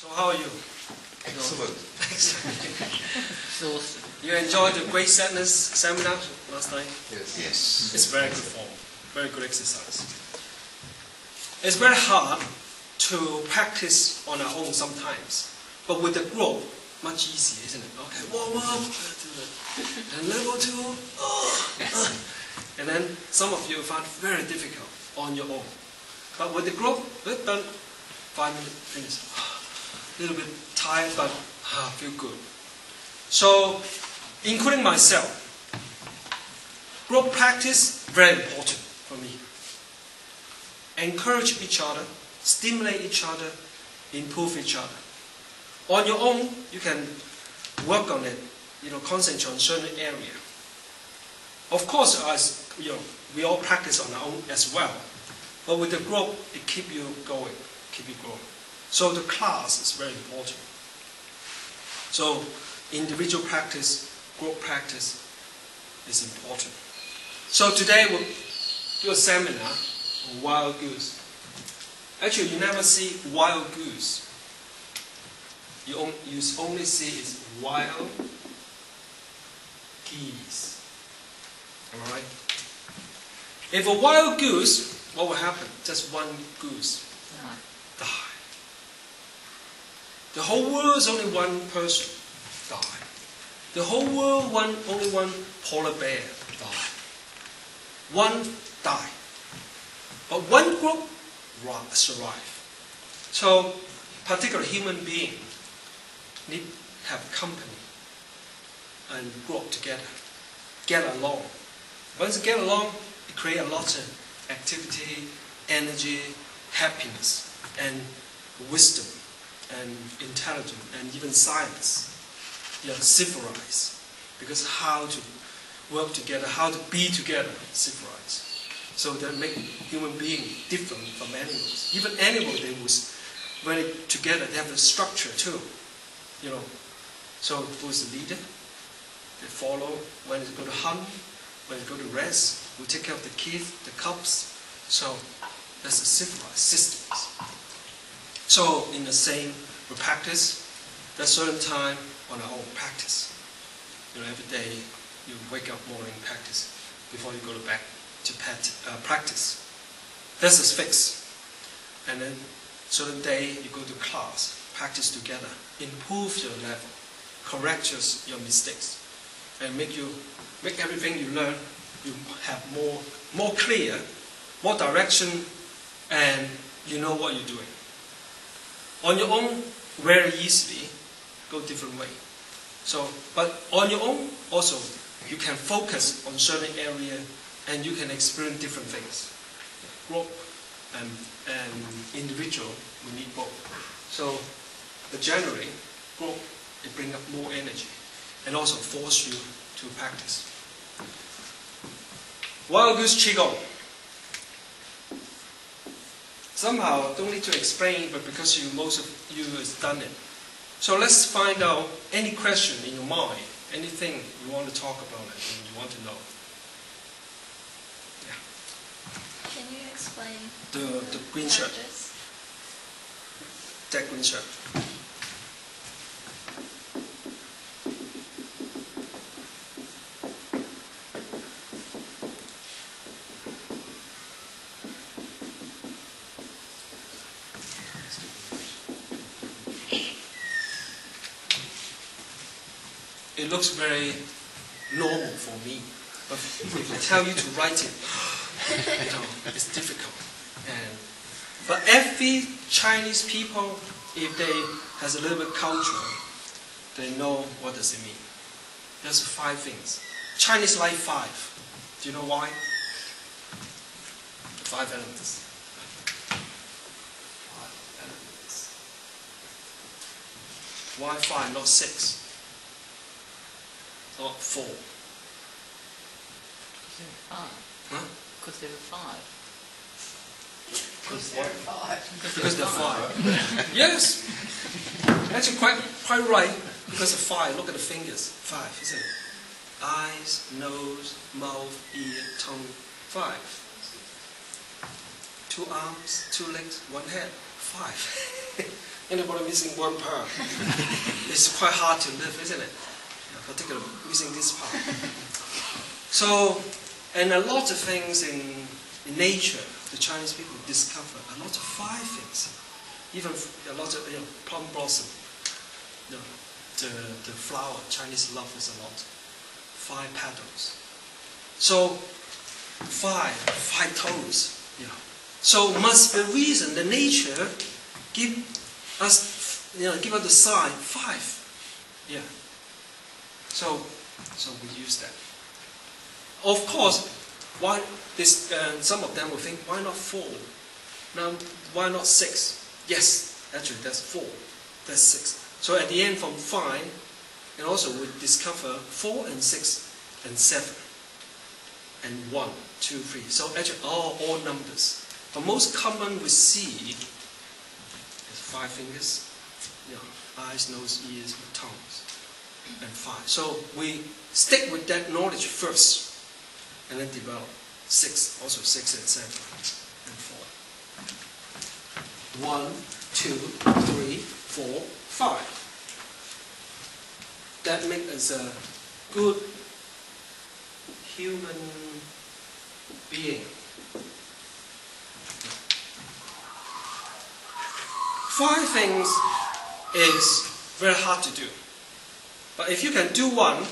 So how are you? Excellent. So you enjoyed the Great Sadness seminar last night? Yes. Yes. It's very good form, very good exercise. It's very hard to practice on our own sometimes, but with the group, much easier, isn't it? Okay, warm up, and level 2, and then some of you find it very difficult on your own. But with the group, we've done 5 minutes, finish. A little bit tired, but feel good. So, including myself, group practice, very important for me. Encourage each other, stimulate each other, improve each other. On your own, you can work on it, concentrate on certain area. Of course, as we all practice on our own as well. But with the group, it keep you going, keep you growing. So the class is very important. So individual practice, group practice is important. So today we'll do a seminar on wild goose. Actually, you never see wild goose. You only see is wild geese. Am I right? If a wild goose, what will happen? Just one goose die. The whole world is only one person die. The whole world only one polar bear die. One die. But one group survive. So, particular human being need have company and group together, get along. Once you get along, it creates a lot of activity, energy, happiness, and wisdom, and intelligence, and even science. Civilized. Because how to work together, how to be together, civilized. So that make human beings different from animals. Even animals, when they together, they have a structure too. So who's the leader? They follow when they go to hunt, when they go to rest, we take care of the kids, the cubs. So that's a civilized system. So in the same, we practice. There's certain time on our own practice. Every day you wake up morning practice before you go to bed to practice. That's a fix. And then certain day you go to class, practice together, improve your level, correct your mistakes, and make everything you learn, you have more clear, more direction, and you know what you're doing. On your own, very easily, go different way. So, but on your own, also, you can focus on certain area, and you can experience different things. Group and individual, we need both. So, but generally, group, it brings up more energy, and also force you to practice. Wild Goose Qigong. Somehow, don't need to explain, but because most of you has done it. So let's find out any question in your mind, anything you want to talk about it, and you want to know. Yeah. Can you explain the green shirt? That green shirt. It looks very normal for me, but if I tell you to write it, it's difficult. But every Chinese people, if they has a little bit culture, they know what does it mean. There's 5 things. Chinese like 5. Do you know why? 5 elements. 5 elements. Why 5, not 6? Not 4. Huh? Because there were 5. Because they're 5. Yes. Actually, quite right. Because of 5. Look at the fingers. 5, isn't it? Eyes, nose, mouth, ear, tongue. 5. 2 arms, 2 legs, 1 head. 5. Anybody missing one part? It's quite hard to live, isn't it? Particularly missing this part. So, and a lot of things in nature, the Chinese people discover a lot of 5 things. Even a lot of plum blossom, the flower, Chinese love is a lot. 5 petals. So 5 toes. So must be reason the nature give us the sign 5. Yeah. So we use that. Of course, why this? Some of them will think, why not 4? Now, why not 6? Yes, actually that's 4. That's 6. So at the end, from 5, and also we discover 4 and 6 and 7 and 1, 2, 3. So actually all numbers. The most common we see is 5 fingers, eyes, nose, ears, tongues, and 5. So we stick with that knowledge first, and then develop 6, also 6 and 7 and 4. 1, 2, 3, 4, 5. That makes us a good human being. 5 things is very hard to do. But if you can do 1,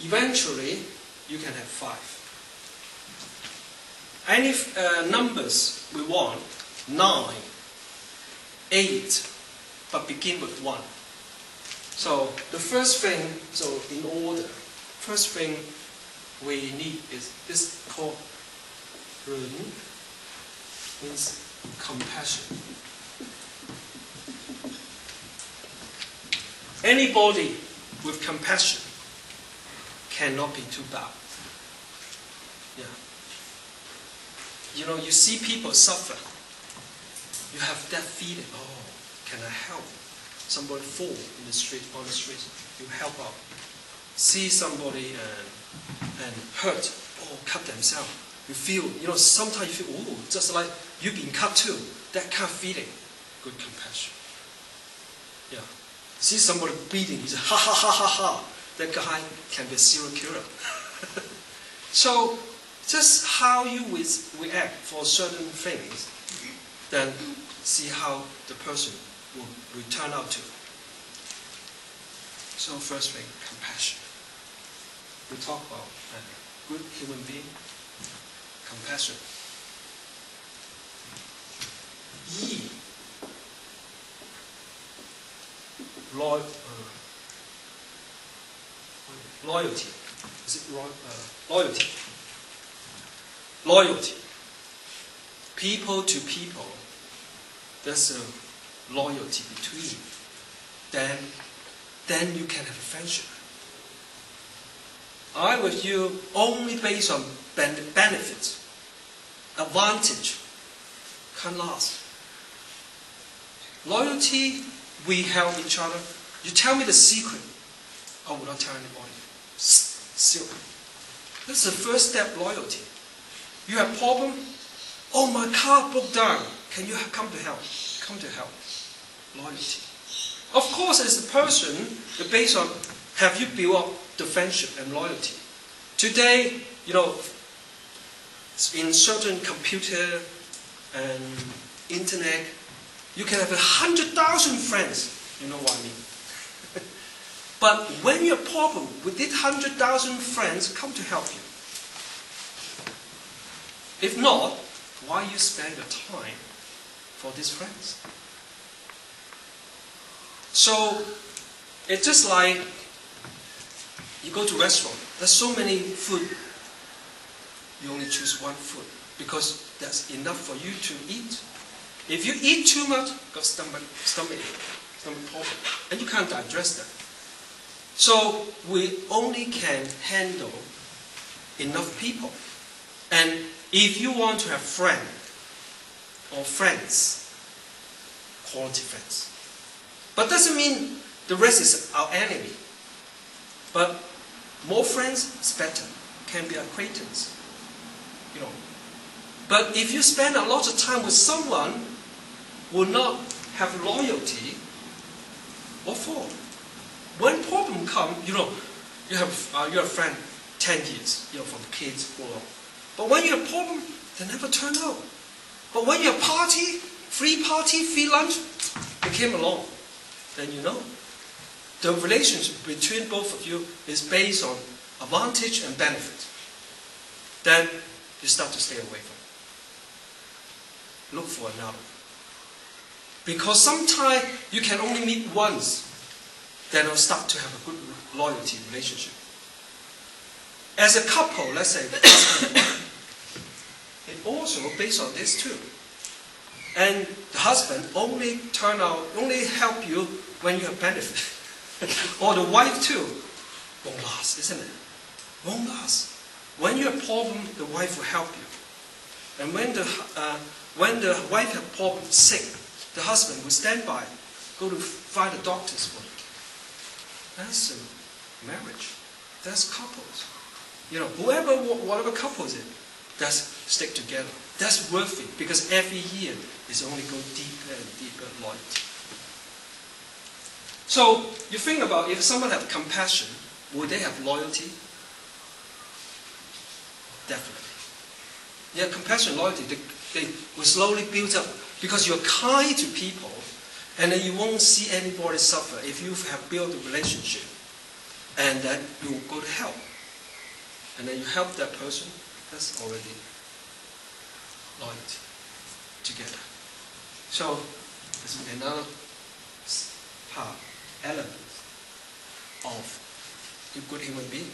eventually you can have 5. Any numbers we want, 9, 8, but begin with 1. So the first thing, in order, first thing we need is this called Run, means compassion. Anybody with compassion cannot be too bad. You see people suffer. You have that feeling, can I help? Somebody fall on the street, you help out. See somebody and hurt or cut themselves. You feel, sometimes you feel, just like you've been cut too. That kind of feeling, good compassion. Yeah. See somebody bleeding, you say, ha ha ha ha ha. That guy can be a serial killer. So, just how you react for certain things, then see how the person will turn out to. So first thing, compassion. We talk about a good human being, compassion. Yi, loyalty. Is it loyalty? Loyalty. People to people. There's a loyalty between. Then you can have a friendship. I with you only based on benefits, advantage, can't last. Loyalty, we help each other. You tell me the secret, I will not tell anybody. Secret. That's the first step, loyalty. You have problem? Oh, my car broke down. Can you come to help? Come to help. Loyalty. Of course, as a person, based on have you built up the friendship and loyalty. Today, in certain computer and internet, you can have 100,000 friends. You know what I mean? But when you have a problem with these 100,000 friends, come to help you. If not, why you spend your time for these friends? So, it's just like you go to a restaurant. There's so many food. You only choose one food because that's enough for you to eat. If you eat too much, got stomach problem, and you can't digest that. So we only can handle enough people. And if you want to have friends or friends, quality friends. But doesn't mean the rest is our enemy. But more friends is better. Can be acquaintance. But if you spend a lot of time with someone who will not have loyalty, what for? When problem come, you know, you have you're a friend 10 years, you know, from kids grow up. But when you have problem, they never turn out. But when you have party, free lunch, they came along. Then you know. The relationship between both of you is based on advantage and benefit. Then you start to stay away from it. Look for another. Because sometimes you can only meet once, then you'll start to have a good loyalty relationship. As a couple, let's say, it also based on this too. And the husband only help you when you have benefit. Or the wife too. Won't last, isn't it? Won't last. When you have problem, the wife will help you. And when the wife has problem, sick, the husband will stand by, go to find the doctors for you. That's a marriage. That's couples. You know, whatever couples it, that's stick together. That's worth it because every year is only go deeper and deeper loyalty. So you think about if someone have compassion, would they have loyalty? Definitely. Yeah, compassion, loyalty, they will slowly build up because you're kind to people, and then you won't see anybody suffer if you have built a relationship, and then you will go to help, and then you help that person. That's already loyalty together. So this is another part, element of a good human being.